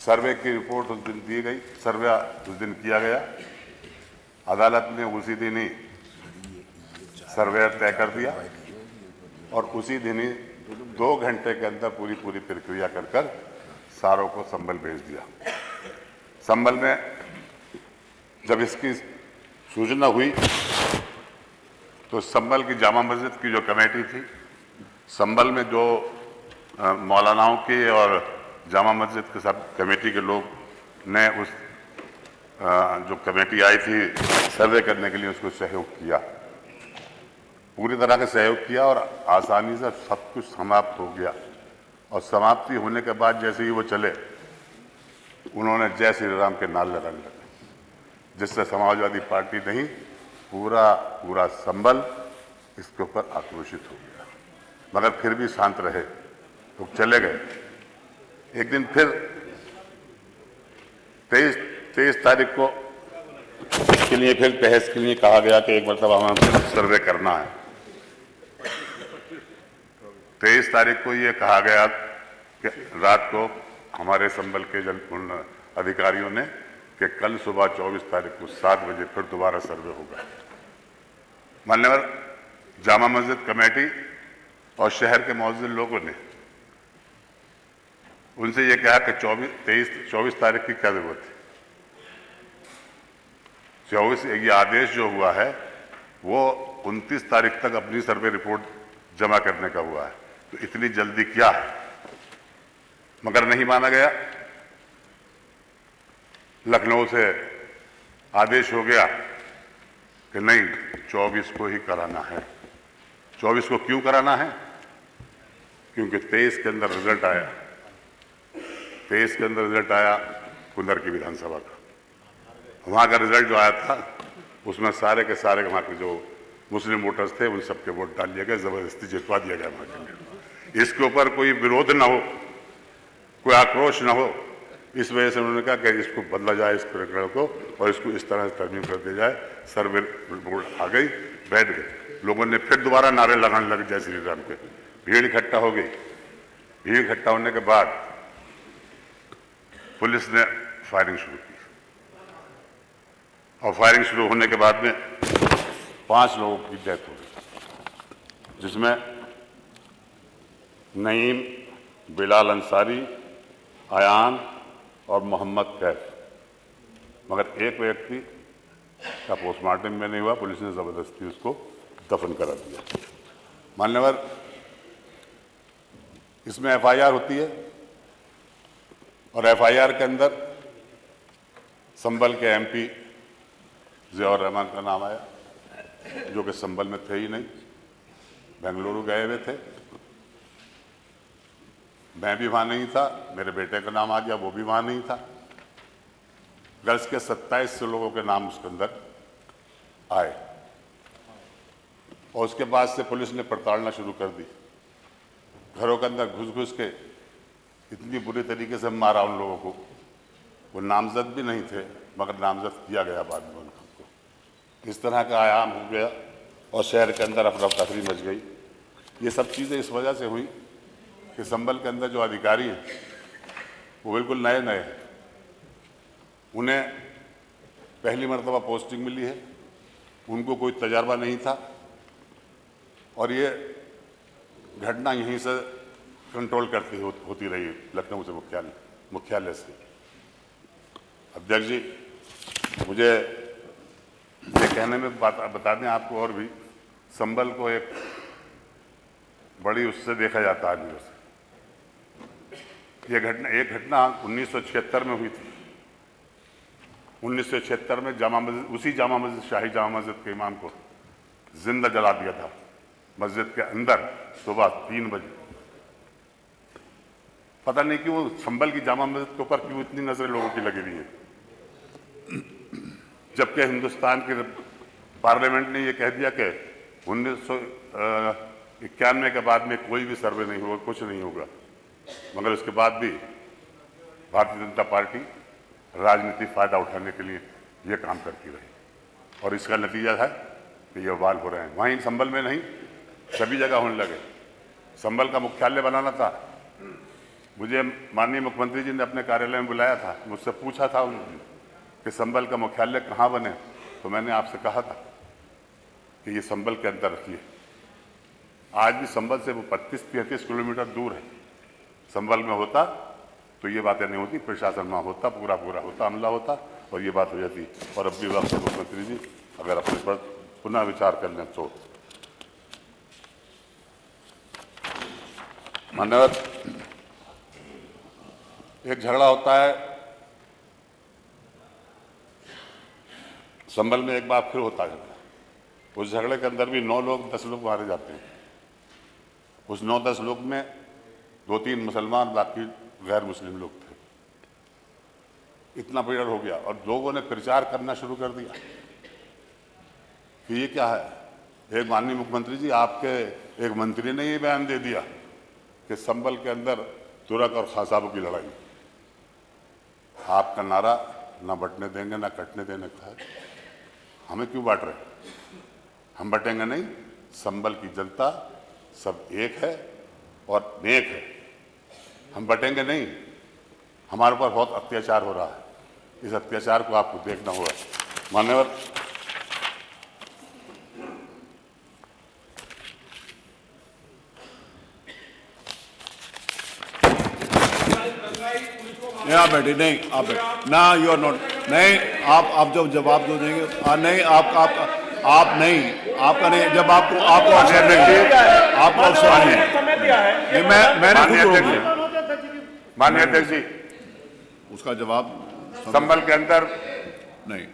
सर्वे की रिपोर्ट उस दिन दी गई, सर्वे उस दिन किया गया। अदालत ने उसी दिन ही सर्वे तय कर दिया और उसी दिन ही 2 घंटे के अंदर पूरी प्रक्रिया कर सारों को संभल भेज दिया। संभल में जब इसकी सूचना हुई तो संभल की जामा मस्जिद की जो कमेटी थी, संभल में जो मौलानाओं की और जामा मस्जिद के सब कमेटी के लोग ने उस जो कमेटी आई थी सर्वे करने के लिए उसको सहयोग किया, पूरी तरह का सहयोग किया और आसानी से सब कुछ समाप्त हो गया। और समाप्ति होने के बाद जैसे ही वो चले, उन्होंने जय श्री राम के नारे लगाने लगे, जिससे समाजवादी पार्टी नहीं पूरा संभल इसके ऊपर आक्रोशित हो गया, मगर फिर भी शांत रहे, तो चले गए। एक दिन फिर 23 तारीख को इसके लिए फिर बहस के लिए कहा गया कि एक मरतबा हमें सर्वे करना है। 23 तारीख को ये कहा गया कि रात को हमारे संभल के अधिकारियों ने कि कल सुबह 24 तारीख को 7 बजे फिर दोबारा सर्वे होगा। मान्यवर जामा मस्जिद कमेटी और शहर के मौजूद लोगों ने उनसे ये कहा कि 24 तारीख की क्या जरूरत है। 24 ये आदेश जो हुआ है वो 29 तारीख तक अपनी सर्वे रिपोर्ट जमा करने का हुआ है, तो इतनी जल्दी क्या है। मगर नहीं माना गया। लखनऊ से आदेश हो गया कि नहीं, 24 को ही कराना है। 24 को क्यों कराना है? क्योंकि 23 के अंदर रिजल्ट आया। 23 के अंदर रिजल्ट आया कुंदर की विधानसभा का। वहाँ का रिजल्ट जो आया था उसमें सारे के सारे वहाँ के जो मुस्लिम वोटर्स थे उन सबके वोट डाल दिए गए, जबरदस्ती जितवा दिया गया वहाँ के। इसके ऊपर कोई विरोध ना हो, कोई आक्रोश ना हो, इस वजह से उन्होंने कहा कि इसको बदला जाए, इस प्रकरण को, और इसको इस तरह से तरमीम कर दिया जाए। सर्वे रिपोर्ट आ गई, बैठ गए। लोगों ने फिर दोबारा नारे लगाने लगे जय श्री राम के। भीड़ इकट्ठा हो गई। भीड़ इकट्ठा होने के बाद पुलिस ने फायरिंग शुरू की और फायरिंग शुरू होने के बाद में 5 लोगों की डेथ हो गई, जिसमें नईम, बिलाल अंसारी, आयान और मोहम्मद कैफ। मगर एक व्यक्ति का पोस्टमार्टम में नहीं हुआ, पुलिस ने जबरदस्ती उसको दफन करा दिया। मान्यवर इसमें एफआईआर होती है और एफआईआर के अंदर संभल के एमपी ज़ियाउर रहमान का नाम आया, जो कि संभल में थे ही नहीं, बेंगलुरु गए हुए थे। मैं भी वहाँ नहीं था, मेरे बेटे का नाम आ गया, वो भी वहाँ नहीं था। गर्ल्स के 27 लोगों के नाम उसके अंदर आए और उसके बाद से पुलिस ने प्रताड़ना शुरू कर दी। घरों के अंदर घुस के इतनी बुरी तरीके से मारा उन लोगों को। वो नामजद भी नहीं थे, मगर नामजद किया गया बाद में उनको। इस तरह का आयाम हो गया और शहर के अंदर अफरा तफरी मच गई। ये सब चीज़ें इस वजह से हुई कि संभल के अंदर जो अधिकारी हैं वो बिल्कुल नए हैं। उन्हें पहली मरतबा पोस्टिंग मिली है, उनको कोई तजर्बा नहीं था और ये घटना यहीं से कंट्रोल करती होती रही लखनऊ से मुख्यालय से। अध्यक्ष जी, मुझे ये कहने में बता दें आपको और भी, संभल को एक बड़ी उससे देखा जाता है आदमियों से। एक घटना 1976 में हुई थी। 1976 में उसी जामा मस्जिद, शाही जामा मस्जिद के इमाम को जिंदा जला दिया था मस्जिद के अंदर सुबह 3 बजे। पता नहीं क्यों संभल की जामा मस्जिद के ऊपर क्यों इतनी नजरें लोगों की लगी हुई है, जबकि हिंदुस्तान के पार्लियामेंट ने यह कह दिया कि 1991 के बाद में कोई भी सर्वे नहीं होगा, कुछ नहीं होगा। मगर उसके बाद भी भारतीय जनता पार्टी राजनीतिक फायदा उठाने के लिए ये काम करती रही और इसका नतीजा है कि ये वाल हो रहे हैं। वहीं संभल में नहीं, सभी जगह होने लगे। संभल का मुख्यालय बनाना था, मुझे माननीय मुख्यमंत्री जी ने अपने कार्यालय में बुलाया था, मुझसे पूछा था उन्होंने कि संभल का मुख्यालय कहाँ बने, तो मैंने आपसे कहा था कि ये संभल के अंदर रखिए। आज भी संभल से वो 32-33 किलोमीटर दूर है। संभल में होता तो ये बातें नहीं होती, प्रशासन में होता, पूरा होता, हमला होता और ये बात हो जाती। और अब भी वक्त मुख्यमंत्री जी अगर अपने पर पुनः विचार कर लें तो। मान्यवर, एक झगड़ा होता है संभल में, एक बार फिर होता है झगड़ा। उस झगड़े के अंदर भी 9 लोग 10 लोग मारे जाते हैं। उस 9-10 लोग में 2-3 मुसलमान, बाकी गैर मुस्लिम लोग थे। इतना पीड़न हो गया और लोगों ने प्रचार करना शुरू कर दिया कि ये क्या है। एक माननीय मुख्यमंत्री जी, आपके एक मंत्री ने ये बयान दे दिया कि संभल के अंदर तुरक और खासाबों की लड़ाई। आपका नारा ना बंटने देंगे ना कटने देने का है। हमें क्यों बांट रहे? हम बटेंगे नहीं। संभल की जनता सब एक है और नेक है। हम बटेंगे नहीं। हमारे ऊपर बहुत अत्याचार हो रहा है, इस अत्याचार को आपको देखना होगा। मान्यवर, यहाँ बैठे, नहीं आप बैठे ना, यू आर नॉट, नहीं आप जब जवाब दो देंगे, नहीं आप नहीं, आपका नहीं, जब आपको अवसर नहीं, आपको अवसर नहीं, मैंने माननीय अध्यक्ष जी, उसका जवाब संभल के अंदर नहीं,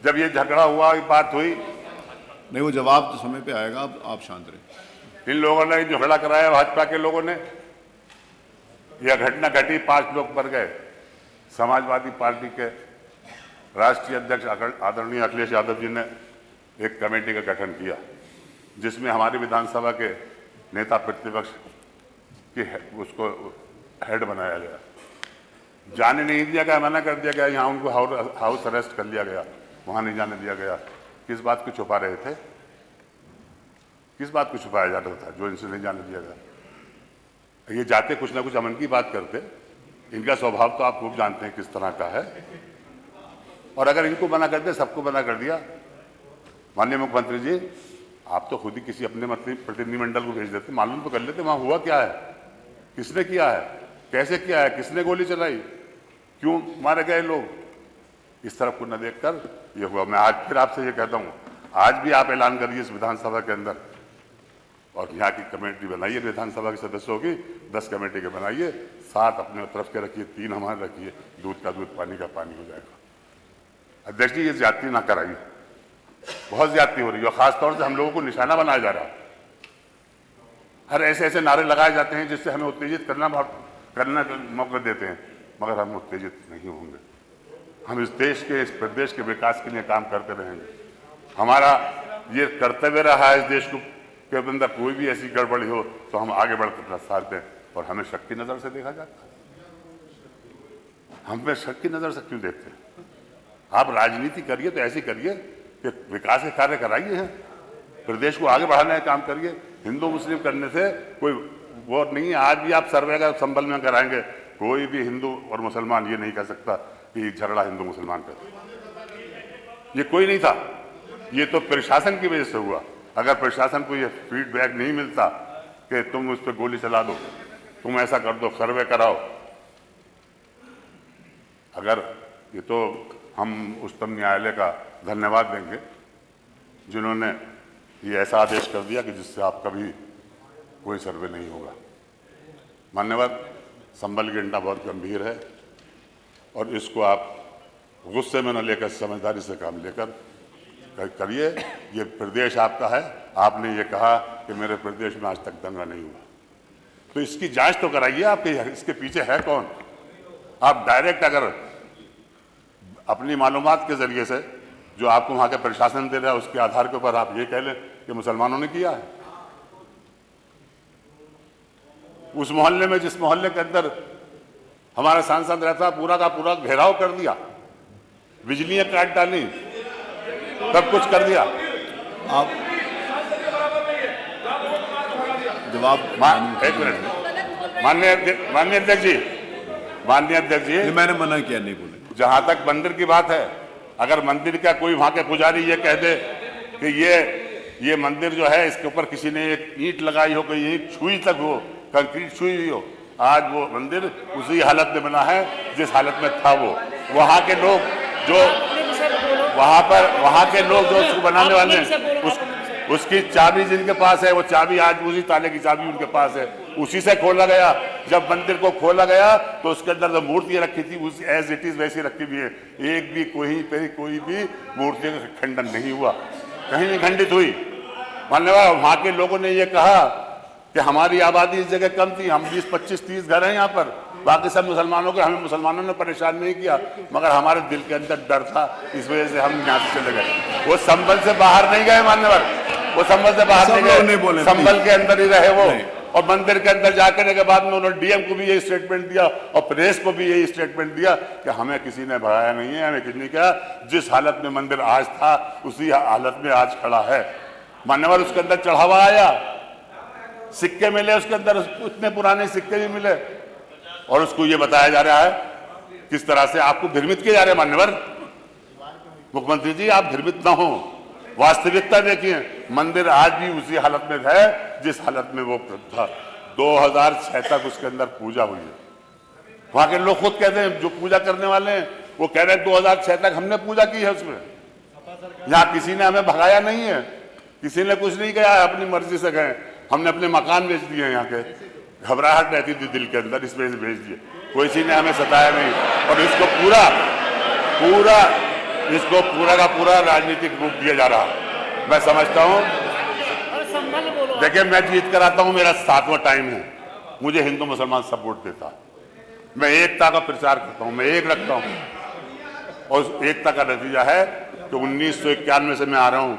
जब ये झगड़ा हुआ, ये बात हुई, नहीं वो जवाब तो समय पे आएगा। आप शांत रहे। इन लोगों ने झगड़ा कराया, भाजपा के लोगों ने। यह घटना घटी, 5 लोग मर गए। समाजवादी पार्टी के राष्ट्रीय अध्यक्ष आदरणीय अखिलेश यादव जी ने एक कमेटी का गठन किया, जिसमें हमारी विधानसभा के नेता प्रतिपक्ष की उसको हेड बनाया गया। जाने नहीं दिया गया, मना कर दिया गया। यहाँ उनको हाउस अरेस्ट कर लिया गया, वहाँ नहीं जाने दिया गया। किस बात को छुपा रहे थे? किस बात को छुपाया जा रहा था जो इनसे नहीं जाने दिया गया? ये जाते कुछ ना कुछ अमन की बात करते। इनका स्वभाव तो आप खूब जानते हैं किस तरह का है। और अगर इनको मना कर दे, सबको मना कर दिया। माननीय मुख्यमंत्री जी, आप तो खुद ही किसी अपने प्रतिनिधिमंडल को भेज देते, मालूम तो कर लेते वहाँ हुआ क्या है, किसने किया है, कैसे किया है, किसने गोली चलाई, क्यों मारे गए लोग। इस तरफ को न देखकर ये हुआ। मैं आज फिर आपसे ये कहता हूँ, आज भी आप ऐलान करिए इस विधानसभा के अंदर, और यहाँ की कमेटी बनाइए, विधानसभा के सदस्यों की 10 कमेटी के बनाइए, 7 अपने तरफ के रखिए, 3 हमारे रखिए। दूध का दूध, पानी का पानी हो जाएगा। अध्यक्ष जी, ये ज्यादती ना कराइए, बहुत ज्यादती हो रही है। और खासतौर से हम लोगों को निशाना बनाया जा रहा है। हर ऐसे नारे लगाए जाते हैं जिससे हमें उत्तेजित करना का मौका देते हैं, मगर हम उत्तेजित नहीं होंगे। हम इस देश के, इस प्रदेश के विकास के लिए काम करते रहेंगे। हमारा ये कर्तव्य रहा है इस देश को के अंदर कोई भी ऐसी गड़बड़ी हो तो हम आगे बढ़कर अपना साथ दें। और हमें शक की नज़र से देखा जाता है। हमें शक की नज़र से क्यों देखते हैं? आप राजनीति करिए तो ऐसी करिए कि विकास के कार्य कराइए हैं, प्रदेश को आगे बढ़ाने का काम करिए। हिंदू मुस्लिम करने से कोई वो नहीं है। आज भी आप सर्वे का संभल में कराएंगे, कोई भी हिंदू और मुसलमान ये नहीं कह सकता कि झगड़ा हिंदू मुसलमान का, ये कोई नहीं था। ये तो प्रशासन की वजह से हुआ। अगर प्रशासन को ये फीडबैक नहीं मिलता कि तुम उस पर गोली चला दो, तुम ऐसा कर दो, सर्वे कराओ, अगर ये तो हम उच्चतम न्यायालय का धन्यवाद देंगे जिन्होंने ये ऐसा आदेश कर दिया कि जिससे आप कभी कोई सर्वे नहीं होगा। मान्यवर, संभल की घटना बहुत गंभीर है और इसको आप गुस्से में न लेकर समझदारी से काम लेकर करिए। ये प्रदेश आपका है। आपने ये कहा कि मेरे प्रदेश में आज तक दंगा नहीं हुआ, तो इसकी जांच तो कराइए आपके इसके पीछे है कौन। आप डायरेक्ट अगर अपनी मालूमात के जरिए से जो आपको वहाँ के प्रशासन दे रहा है उसके आधार के ऊपर आप ये कह लें कि मुसलमानों ने किया है। उस मोहल्ले में, जिस मोहल्ले के अंदर हमारा सांसद रहता, पूरा का पूरा घेराव कर दिया, बिजलियां काट डाली, सब कुछ कर दिया। आप जवाब, एक मिनट, माननीय अध्यक्ष जी, माननीय अध्यक्ष जी, ये मैंने मना किया, नहीं बोले। जहां तक मंदिर की बात है, अगर मंदिर का कोई वहां के पुजारी ये कह दे कि ये मंदिर जो है इसके ऊपर किसी ने एक ईंट लगाई हो, कोई ईंट छुई तक हो, कंक्रीट छुई हुई हो, आज वो मंदिर उसी हालत में बना है जिस हालत में था वो। वहां के लोग जो वहां के लोग जो उसको बनाने वाले हैं, उसकी चाबी जिनके पास है, वो चाबी आज उसी ताले की चाबी उनके पास है, उसी से खोला गया। जब मंदिर को खोला गया तो उसके अंदर जो मूर्तियां रखी थी उस एज इट इज वैसी रखी हुई है, एक भी कोई भी मूर्ति का खंडन नहीं हुआ, कहीं नहीं खंडित हुई। मान्यवर, वहां के लोगों ने ये कहा कि हमारी आबादी इस जगह कम थी, हम 20, 25, 30 घर हैं यहाँ पर, बाकी सब मुसलमानों के, हमें मुसलमानों ने परेशान नहीं किया, मगर हमारे दिल के अंदर डर था, इस वजह से हम यहाँ से चले गए। वो संभल से बाहर नहीं गए मान्यवर, वो संभल से बाहर नहीं गए, संभल के अंदर ही रहे वो। और मंदिर के अंदर जाकर के बाद में उन्होंने डीएम को भी यही स्टेटमेंट दिया और प्रेस को भी यही स्टेटमेंट दिया कि हमें किसी ने भगाया नहीं है, हमें किसी ने कहा, जिस हालत में मंदिर आज था उसी हालत में आज खड़ा है। मान्यवर, उसके अंदर चढ़ावा आया, सिक्के मिले उसके अंदर, इतने पुराने सिक्के भी मिले, और उसको ये बताया जा रहा है किस तरह से आपको भ्रमित किए जा रहे हैं। मान्यवर मुख्यमंत्री जी, आप भ्रमित ना हो, वास्तविकता देखिए, मंदिर आज भी उसी हालत में है जिस हालत में वो था। 2006 तक उसके अंदर पूजा हुई है। वहां के लोग खुद कहते हैं, जो पूजा करने वाले हैं वो कह रहे हैं 2006 तक हमने पूजा की है उसमें, यहाँ किसी ने हमें भगाया नहीं है, किसी ने कुछ नहीं किया, अपनी मर्जी से गए, हमने अपने मकान बेच दिए, यहाँ के घबराहट रहती थी दिल के अंदर, इस वजह से भेज दिए, कोई किसी ने हमें सताया नहीं। और इसको पूरा का पूरा राजनीतिक रूप दिया जा रहा है। मैं समझता हूँ, देखिए, मैं जीत कर आता हूँ, मेरा 7वां टाइम है, मुझे हिंदू मुसलमान सपोर्ट देता है, मैं एकता का प्रचार करता हूँ, मैं एक रखता हूँ, और उस एकता का नतीजा है कि 1991 से मैं आ रहा हूँ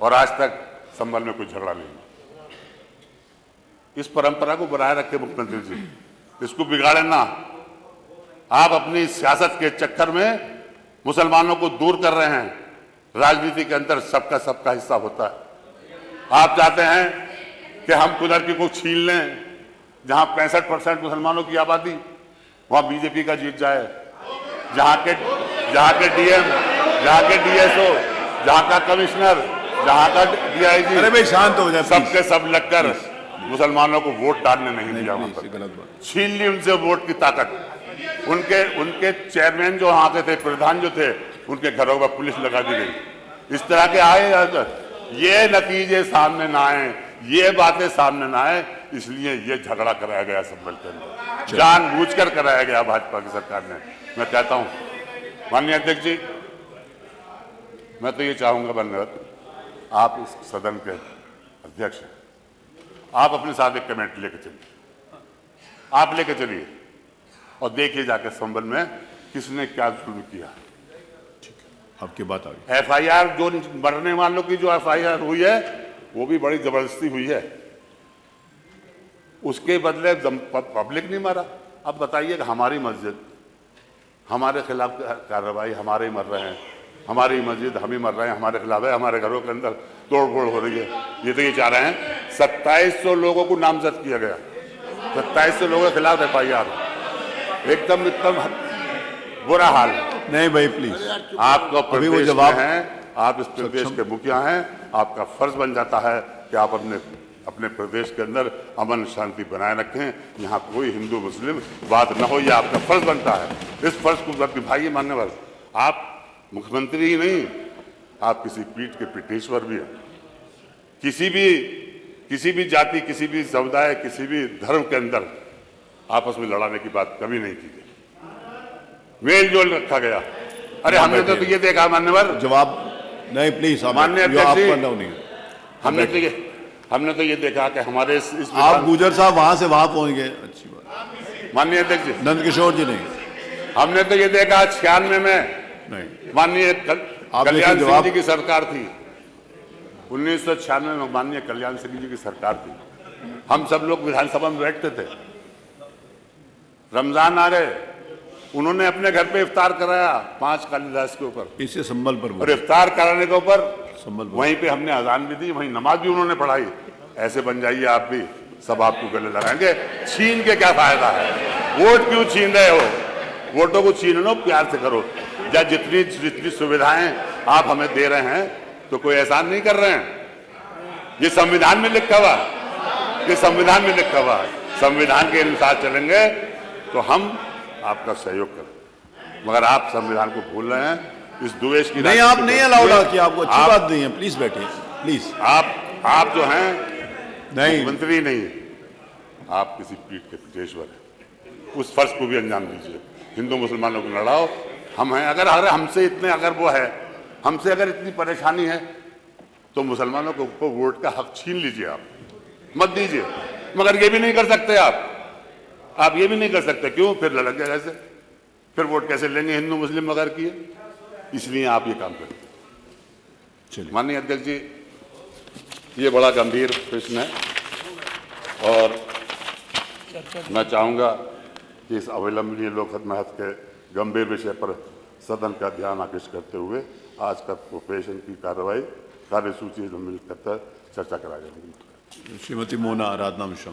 और आज तक संभल में कोई झगड़ा नहीं। इस परंपरा को बनाए रखे मुख्यमंत्री जी, इसको बिगाड़े ना। आप अपनी सियासत के चक्कर में मुसलमानों को दूर कर रहे हैं। राजनीति के अंदर सबका हिस्सा होता है। आप चाहते हैं कि हम कुदर की को छीन लें, जहां 65% मुसलमानों की आबादी, वहां बीजेपी का जीत जाए, जहां के डीएम, जहां के डीएसओ, जहां का कमिश्नर, जहां का डीआईजी, अरे भाई शांत हो जाए, सबके सब लगकर मुसलमानों को वोट डालने नहीं दिया, वहां पर गलत बात, छीन ली उनसे वोट की ताकत। उनके चेयरमैन जो वहां के थे, प्रधान जो थे, उनके घरों पर पुलिस लगा दी गई। इस तरह के आए, ये नतीजे सामने ना आए, ये बातें सामने ना आए, इसलिए ये झगड़ा कराया गया संभल के अंदर, जानबूझकर कराया गया भाजपा की सरकार ने। मैं कहता हूं माननीय अध्यक्ष जी, मैं तो ये चाहूंगा बनकर, आप इस सदन के अध्यक्ष हैं, आप अपने साथ एक कमेटी लेकर चलिए, आप लेकर चलिए और देखिए जाकर संभल में किसने क्या जुल्म किया। आपकी बात आ गई। एफआईआर जो मरने वालों की जो एफआईआर हुई है वो भी बड़ी जबरदस्ती हुई है, उसके बदले पब्लिक नहीं मरा। अब बताइए कि हमारी मस्जिद, हमारे खिलाफ कार्रवाई, हमारे ही मर रहे हैं, हमारी मस्जिद हम ही मर रहे हैं, हमारे खिलाफ है, हमारे घरों के अंदर तोड़फोड़ हो रही है। ये तो ये चाह रहे हैं 2700 लोगों को नामजद किया गया, 2700 लोगों के खिलाफ एफआईआर, एकदम बुरा हाल है। नहीं भाई प्लीज, आपका अभी वो प्रदेश जवाब में है, आप इस प्रदेश के मुखिया हैं, आपका फर्ज बन जाता है कि आप अपने प्रदेश के अंदर अमन शांति बनाए रखें, यहाँ कोई हिंदू मुस्लिम बात न हो, ये आपका फर्ज बनता है। इस फर्ज को निभाइए। मान्यवर, आप मुख्यमंत्री ही नहीं, आप किसी पीठ के पीठेश्वर भी हैं। किसी भी जाति, किसी भी समुदाय, किसी भी धर्म के अंदर आपस में लड़ाने की बात कभी नहीं की गई, मेल जोल रखा गया। अरे हमने तो ये देखा मान्यवर, जवाब नहीं प्लीज, माननीय अध्यक्ष जी, नहीं, हमने तो ये देखा कि हमारे इस आप गुजर साहब वहां से वहां पहुंच गए, अच्छी बात। माननीय अध्यक्ष जी, नंद किशोर जी नहीं, हमने तो ये देखा 96 में नहीं, माननीय कल्याण सिंह जी की सरकार थी, 1996 में माननीय कल्याण सिंह जी की सरकार थी, हम सब लोग विधानसभा में बैठते थे, रमजान आ गए, उन्होंने अपने घर पे इफ्तार कराया 5 कालिदास के ऊपर, इससे संबल पर, और इफ्तार कराने के ऊपर संबल वहीं पे हमने अजान भी दी, वहीं नमाज भी उन्होंने पढ़ाई। ऐसे बन जाइए आप भी, सब आपको गले लगाएंगे। छीन के क्या फायदा है? वोट क्यों छीन रहे हो? वोटों को छीन लो, प्यार से करो। या जितनी जितनी सुविधाएं आप हमें दे रहे हैं तो कोई एहसान नहीं कर रहे हैं। ये संविधान में लिखा हुआ, ये संविधान में लिखा हुआ है। संविधान के अनुसार चलेंगे तो हम आपका सहयोग करें, मगर आप संविधान को भूल रहे हैं। इस द्वेष की नहीं, आप नहीं अलाउड कि आपको अच्छी बात नहीं है। प्लीज बैठिए, प्लीज। आप जो हैं नहीं, मंत्री नहीं है, आप किसी पीठ के पीठेश्वर हैं। उस फर्ज को भी अंजाम दीजिए। हिंदू मुसलमानों को लड़ाओ, हम हैं। अगर हमसे इतने अगर वो है, हमसे अगर इतनी परेशानी है तो मुसलमानों को वोट का हक छीन लीजिए, आप मत दीजिए। मगर ये भी नहीं कर सकते आप ये भी नहीं कर सकते। क्यों? फिर लड़क गए कैसे? फिर वोट कैसे लेंगे हिंदू मुस्लिम अगर किए? इसलिए आप ये काम करें। चलिए। माननीय अध्यक्ष जी, ये बड़ा गंभीर प्रश्न है और मैं चाहूंगा कि इस अविलंबनीय लोकहित के गंभीर विषय पर सदन का ध्यान आकृष्ट करते हुए आज का प्रोपेशन की कार्रवाई कार्यसूची में मिलकर चर्चा कराई जाएगी। श्रीमती मोना आराधना मिश्रा।